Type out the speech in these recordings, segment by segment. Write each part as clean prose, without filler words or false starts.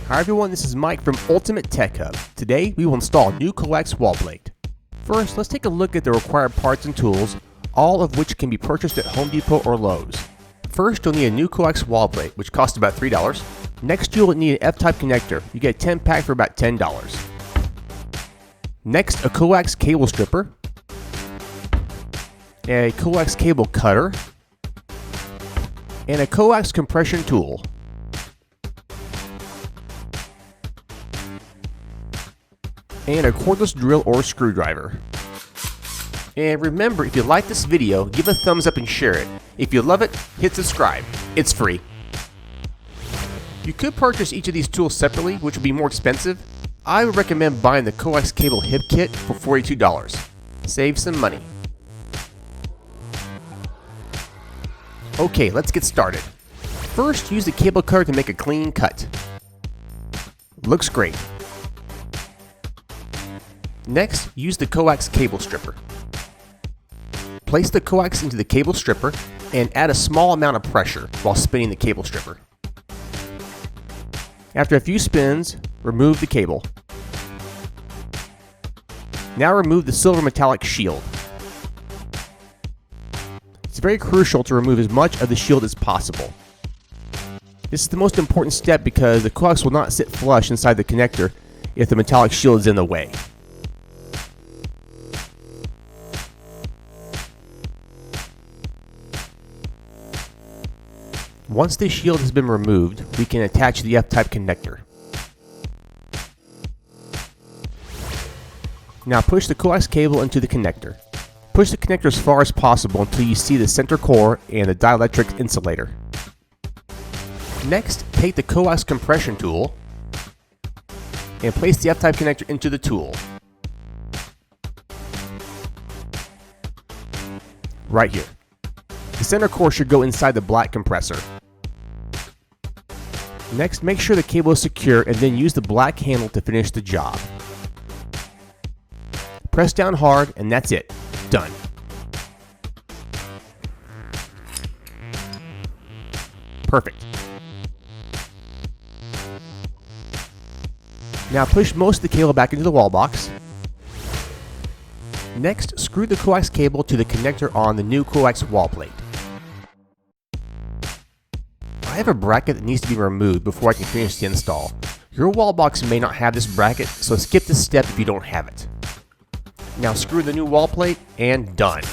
Hi everyone, this is Mike from Ultimate Tech Hub. Today we will install a new Coax wall plate. First, let's take a look at the required parts and tools, all of which can be purchased at Home Depot or Lowe's. First, you'll need a new Coax wall plate, which costs about $3. Next, you'll need an F-type connector. You get a 10-pack for about $10. Next, a Coax cable stripper, a Coax cable cutter, and a Coax compression tool. And a cordless drill or screwdriver. And remember, if you like this video, give a thumbs up and share it. If you love it, hit subscribe. It's free. You could purchase each of these tools separately, which would be more expensive. I would recommend buying the Coax cable hip kit for $42. Save some money. Okay, let's get started. First, use the cable cutter to make a clean cut. Looks great. Next, use the Coax cable stripper. Place the Coax into the cable stripper and add a small amount of pressure while spinning the cable stripper. After a few spins, remove the cable. Now remove the silver metallic shield. It's very crucial to remove as much of the shield as possible. This is the most important step because the Coax will not sit flush inside the connector if the metallic shield is in the way. Once the shield has been removed, we can attach the F-type connector. Now push the Coax cable into the connector. Push the connector as far as possible until you see the center core and the dielectric insulator. Next, take the Coax compression tool and place the F-type connector into the tool. Right here. The center core should go inside the black compressor. Next, make sure the cable is secure and then use the black handle to finish the job. Press down hard and that's it. Done. Perfect. Now push most of the cable back into the wall box. Next, screw the Coax cable to the connector on the new Coax wall plate. I have a bracket that needs to be removed before I can finish the install. Your wall box may not have this bracket, so skip this step if you don't have it. Now screw the new wall plate and done.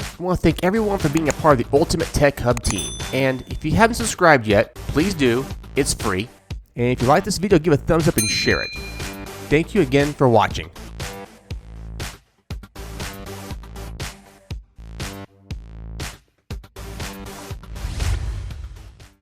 I want to thank everyone for being a part of the Ultimate Tech Hub team. And if you haven't subscribed yet, please do. It's free. And if you like this video, give a thumbs up and share it. Thank you again for watching.